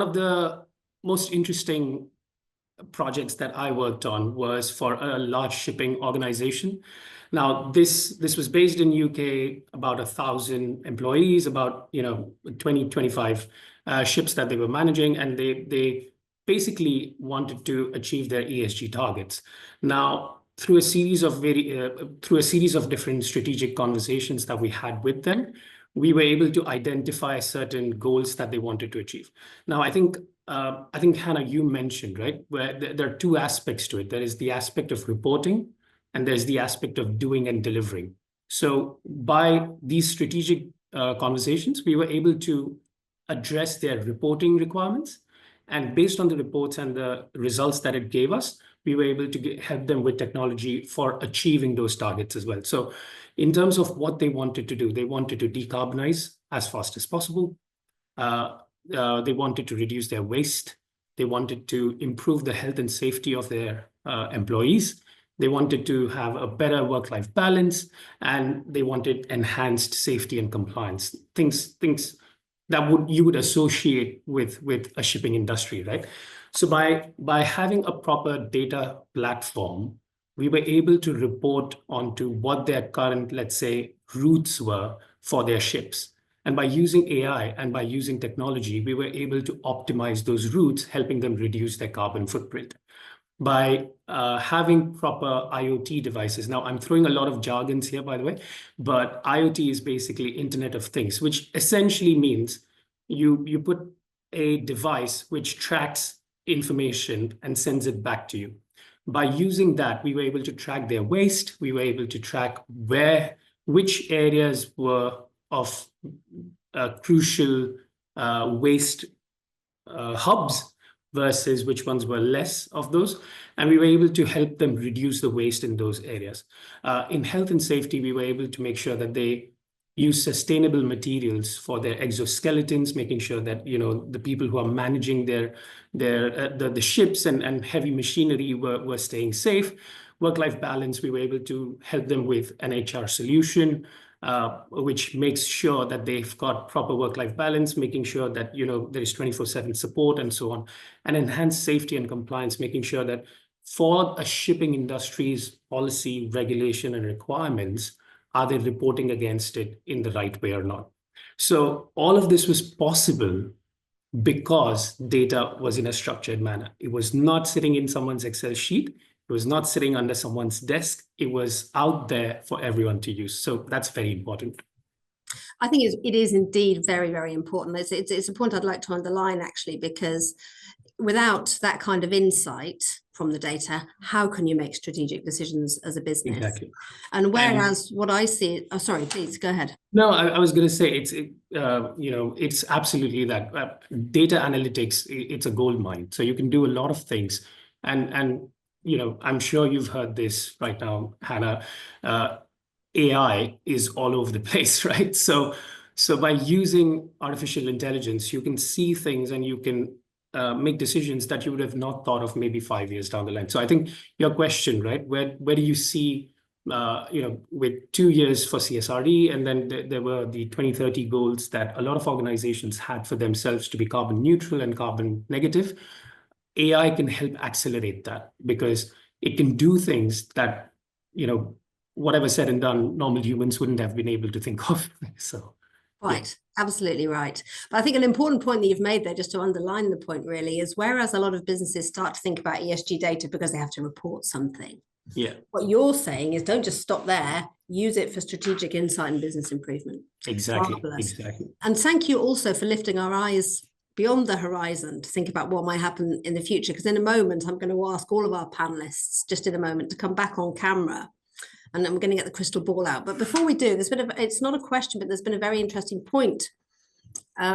of the most interesting projects that I worked on was for a large shipping organization. Now, this was based in UK, about 1,000 employees, about 20-25 ships that they were managing, and they basically wanted to achieve their ESG targets. Now, through a series of different strategic conversations that we had with them, we were able to identify certain goals that they wanted to achieve. Now, I think Hannah, you mentioned, right, where there are two aspects to it. There is the aspect of reporting, and there's the aspect of doing and delivering. So by these strategic conversations, we were able to address their reporting requirements. And based on the reports and the results that it gave us, we were able to help them with technology for achieving those targets as well. So in terms of what they wanted to do, they wanted to decarbonize as fast as possible. They wanted to reduce their waste. They wanted to improve the health and safety of their employees. They wanted to have a better work-life balance, and they wanted enhanced safety and compliance, things that you would associate with a shipping industry, right? So by having a proper data platform, we were able to report onto what their current, let's say, routes were for their ships. And by using AI and by using technology, we were able to optimize those routes, helping them reduce their carbon footprint. By having proper IoT devices. Now, I'm throwing a lot of jargons here, by the way, but IoT is basically Internet of Things, which essentially means you put a device which tracks information and sends it back to you. By using that, we were able to track their waste. We were able to track which areas were of crucial waste hubs versus which ones were less of those. And we were able to help them reduce the waste in those areas. In health and safety, we were able to make sure that they use sustainable materials for their exoskeletons, making sure that the people who are managing the ships and heavy machinery were staying safe. work-life balance, we were able to help them with an HR solution, which makes sure that they've got proper work-life balance, making sure that, there is 24/7 support and so on, and enhanced safety and compliance, making sure that for a shipping industry's policy, regulation, and requirements, are they reporting against it in the right way or not? So all of this was possible because data was in a structured manner. It was not sitting in someone's Excel sheet. It was not sitting under someone's desk. It was out there for everyone to use. So that's very important. I think it is indeed very, very important. It's a point I'd like to underline, actually, because without that kind of insight from the data, how can you make strategic decisions as a business? Exactly. And whereas what I see, oh, sorry, please go ahead. No, I was going to say it's absolutely that. Data analytics, it's a gold mine. So you can do a lot of things, and I'm sure you've heard this right now, Hannah. AI is all over the place, right? So by using artificial intelligence, you can see things and you can make decisions that you would have not thought of maybe 5 years down the line. So I think your question, right? Where do you see, with 2 years for CSRD, and then there were the 2030 goals that a lot of organizations had for themselves to be carbon neutral and carbon negative. AI can help accelerate that because it can do things that, whatever said and done, normal humans wouldn't have been able to think of. So. Right, absolutely right. But I think an important point that you've made there, just to underline the point really, is whereas a lot of businesses start to think about ESG data because they have to report something. Yeah. What you're saying is don't just stop there, use it for strategic insight and business improvement. Exactly. Marvelous. Exactly. And thank you also for lifting our eyes beyond the horizon to think about what might happen in the future. Because in a moment, I'm going to ask all of our panelists, just in a moment, to come back on camera. And I'm going to get the crystal ball out. But before we do, it's not a question, but there's been a very interesting point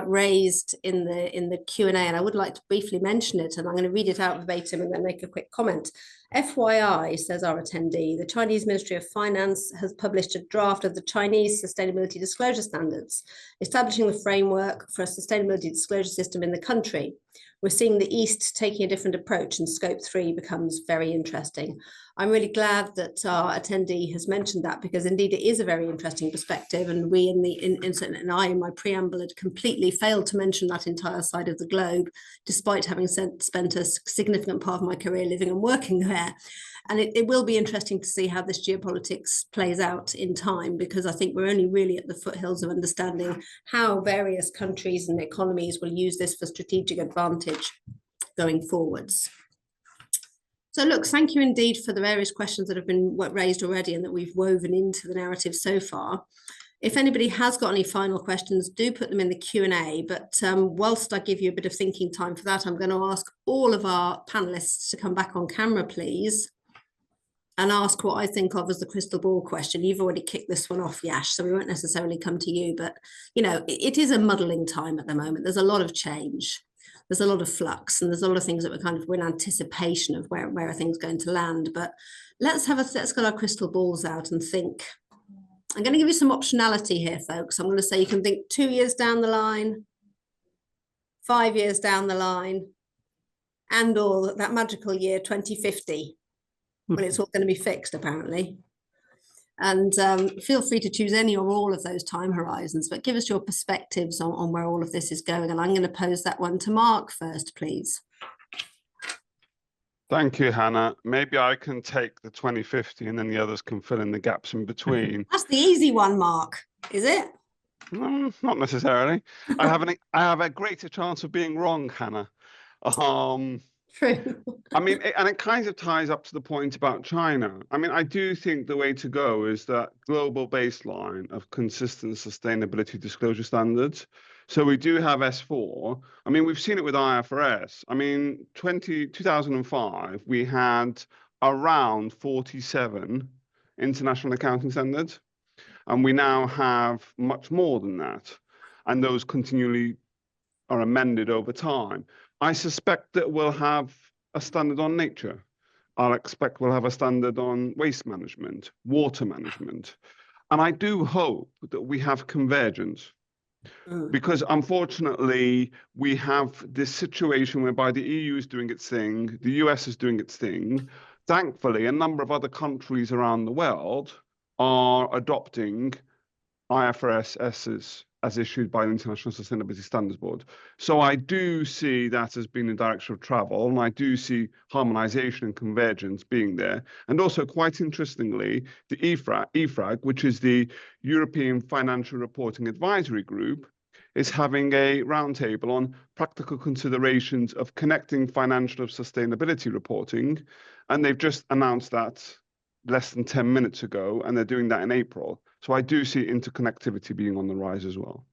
raised in the Q&A, and I would like to briefly mention it, and I'm going to read it out verbatim and then make a quick comment. FYI, says our attendee, the Chinese Ministry of Finance has published a draft of the Chinese Sustainability Disclosure Standards, establishing the framework for a sustainability disclosure system in the country. We're seeing the East taking a different approach, and Scope 3 becomes very interesting. I'm really glad that our attendee has mentioned that, because indeed it is a very interesting perspective, and we and I in my preamble had completely failed to mention that entire side of the globe, despite having spent a significant part of my career living and working there. And it will be interesting to see how this geopolitics plays out in time, because I think we're only really at the foothills of understanding how various countries and economies will use this for strategic advantage going forwards. So look, thank you indeed for the various questions that have been raised already and that we've woven into the narrative so far. If anybody has got any final questions, do put them in the Q&A. But whilst I give you a bit of thinking time for that, I'm going to ask all of our panelists to come back on camera, please, and ask what I think of as the crystal ball question. You've already kicked this one off, Yash, so we won't necessarily come to you. But, it is a muddling time at the moment. There's a lot of change. There's a lot of flux, and there's a lot of things that we're in anticipation of where are things going to land. But let's get our crystal balls out and think. I'm going to give you some optionality here, folks. I'm going to say you can think 2 years down the line, 5 years down the line, and or that magical year 2050, when it's all going to be fixed, apparently. And feel free to choose any or all of those time horizons, but give us your perspectives on where all of this is going. And I'm going to pose that one to Mark first, please. Thank you, Hannah. Maybe I can take the 2050 and then the others can fill in the gaps in between. That's the easy one, Mark, is it? No, not necessarily. I have a greater chance of being wrong, Hannah. True. I mean, and it kind of ties up to the point about China. I mean, I do think the way to go is that global baseline of consistent sustainability disclosure standards. So we do have S4. I mean, we've seen it with IFRS. I mean, 2005, we had around 47 international accounting standards, and we now have much more than that. And those continually are amended over time. I suspect that we'll have a standard on nature. I'll expect we'll have a standard on waste management, water management. And I do hope that we have convergence. Because unfortunately, we have this situation whereby the EU is doing its thing, the US is doing its thing, thankfully, a number of other countries around the world are adopting IFRS as issued by the International Sustainability Standards Board. So I do see that as being the direction of travel, and I do see harmonisation and convergence being there. And also, quite interestingly, the EFRAG, which is the European Financial Reporting Advisory Group, is having a roundtable on practical considerations of connecting financial sustainability reporting. And they've just announced that less than 10 minutes ago, and they're doing that in April. So I do see interconnectivity being on the rise as well.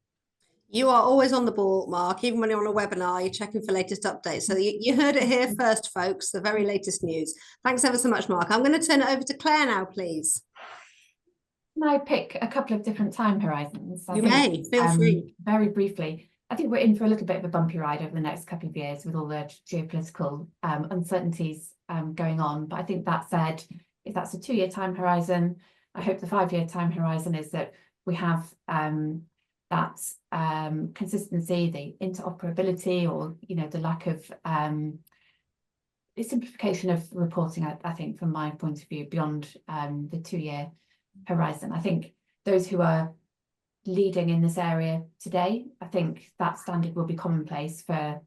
You are always on the ball, Mark, even when you're on a webinar, you're checking for latest updates. So you heard it here first, folks, the very latest news. Thanks ever so much, Mark. I'm going to turn it over to Claire now, please. Can I pick a couple of different time horizons? You may, feel free. Very briefly, I think we're in for a little bit of a bumpy ride over the next couple of years with all the geopolitical uncertainties going on. But I think that said, if that's a 2-year time horizon, I hope the 5-year time horizon is that we have that consistency, the interoperability, or the lack of the simplification of reporting. I think, from my point of view, beyond the 2-year horizon. I think those who are leading in this area today, I think that standard will be commonplace for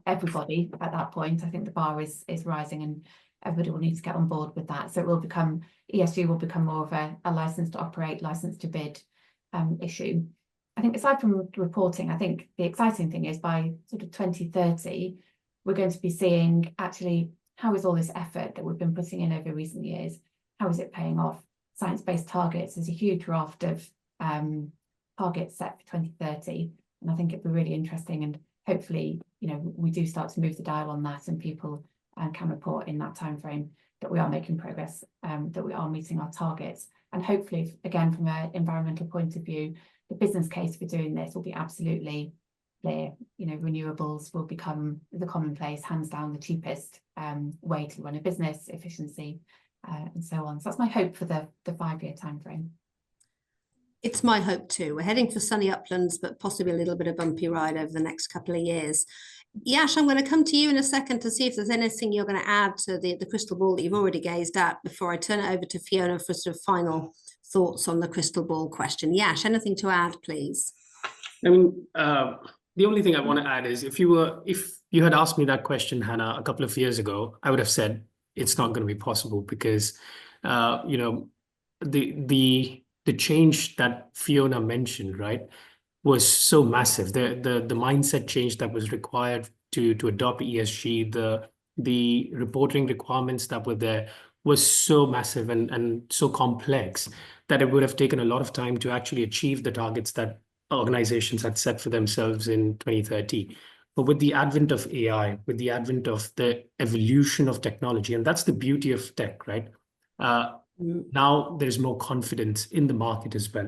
everybody at that point. I think the bar is rising, and everybody will need to get on board with that. So it will become, ESG will become more of a license to operate, license to bid issue. I think aside from reporting, I think the exciting thing is by sort of 2030, we're going to be seeing actually how is all this effort that we've been putting in over recent years, how is it paying off? Science-based targets, there's a huge raft of targets set for 2030. And I think it'd be really interesting, and hopefully, we do start to move the dial on that, and people can report in that time frame that we are making progress, that we are meeting our targets. And hopefully, again, from an environmental point of view, the business case for doing this will be absolutely clear. Renewables will become the commonplace, hands down the cheapest way to run a business, efficiency, and so on. So that's my hope for the 5-year time frame. It's my hope too. We're heading for sunny uplands, but possibly a little bit of bumpy ride over the next couple of years. Yash, I'm going to come to you in a second to see if there's anything you're going to add to the crystal ball that you've already gazed at before I turn it over to Fiona for sort of final thoughts on the crystal ball question. Yash, anything to add, please? I mean, the only thing I want to add is if you had asked me that question, Hannah, a couple of years ago, I would have said it's not going to be possible because, the change that Fiona mentioned, right, was so massive. The mindset change that was required to adopt ESG, the reporting requirements that were there was so massive and so complex that it would have taken a lot of time to actually achieve the targets that organizations had set for themselves in 2030. But with the advent of AI, with the advent of the evolution of technology, and that's the beauty of tech, right? Now there's more confidence in the market as well.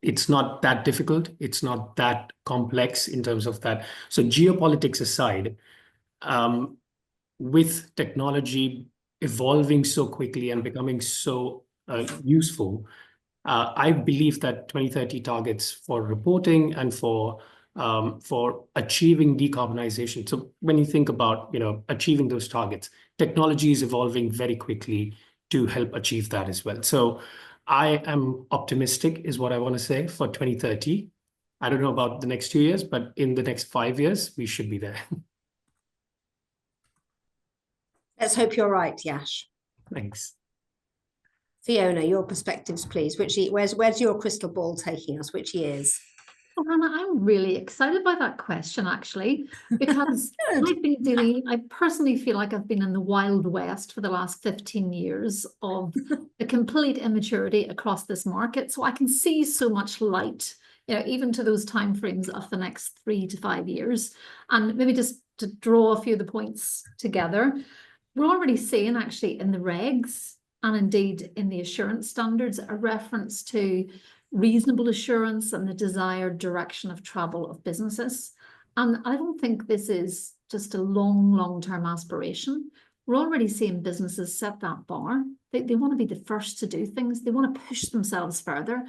It's not that difficult. It's not that complex in terms of that. So geopolitics aside, with technology evolving so quickly and becoming so useful, I believe that 2030 targets for reporting and for achieving decarbonization. So when you think about achieving those targets, technology is evolving very quickly to help achieve that as well. So I am optimistic, is what I want to say, for 2030. I don't know about the next 2 years, but in the next 5 years, we should be there. Let's hope you're right, Yash. Thanks. Fiona, your perspectives, please. Where's your crystal ball taking us? Which years? Well, Hannah, I'm really excited by that question, actually, because I personally feel like I've been in the Wild West for the last 15 years of the complete immaturity across this market. So I can see so much light, even to those timeframes of the next 3 to 5 years. And maybe just to draw a few of the points together, we're already seeing actually in the regs and indeed in the assurance standards a reference to reasonable assurance and the desired direction of travel of businesses. And I don't think this is just a long-term aspiration. We're already seeing businesses set that bar. They want to be the first to do things. They want to push themselves further.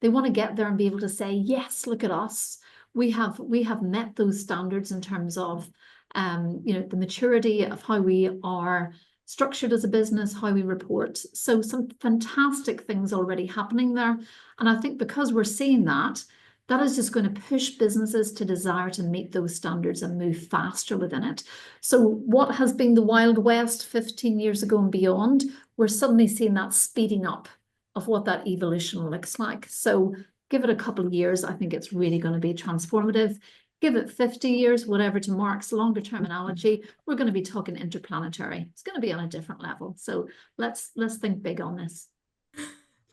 They want to get there and be able to say, yes, look at us. We have met those standards in terms of you know, the maturity of how we are structured as a business, how we report. So some fantastic things already happening there. And I think because we're seeing that, that is just going to push businesses to desire to meet those standards and move faster within it. So what has been the Wild West 15 years ago and beyond, we're suddenly seeing that speeding up of what that evolution looks like. So give it a couple of years, I think it's really going to be transformative. Give it 50 years, whatever, to Mark's longer term analogy, we're going to be talking interplanetary. It's going to be on a different level. So let's think big on this.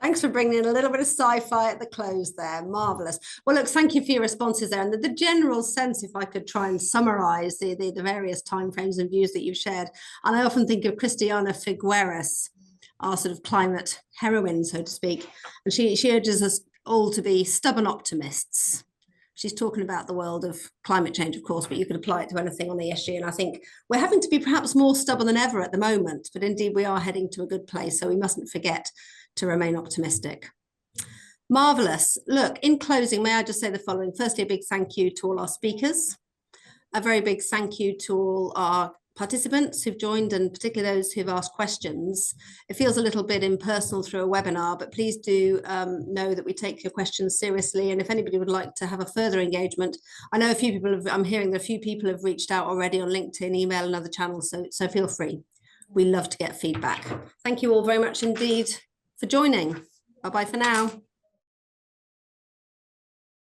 Thanks for bringing in a little bit of sci-fi at the close there. Marvellous. Well, look, thank you for your responses there. And the general sense, if I could try and summarise the various timeframes and views that you've shared, and I often think of Christiana Figueres, our sort of climate heroine, so to speak, and she urges us all to be stubborn optimists. She's talking about the world of climate change, of course, but you could apply it to anything on ESG. And I think we're having to be perhaps more stubborn than ever at the moment, but indeed we are heading to a good place. So we mustn't forget to remain optimistic. Marvellous. Look, in closing, may I just say the following. Firstly, a big thank you to all our speakers. A very big thank you to all our participants who've joined, and particularly those who've asked questions. It feels a little bit impersonal through a webinar, but please do know that we take your questions seriously. And if anybody would like to have a further engagement, I know a few people have, I'm hearing that a few people have reached out already on LinkedIn, email and other channels, so feel free. We love to get feedback. Thank you all very much indeed for joining. Bye-bye for now.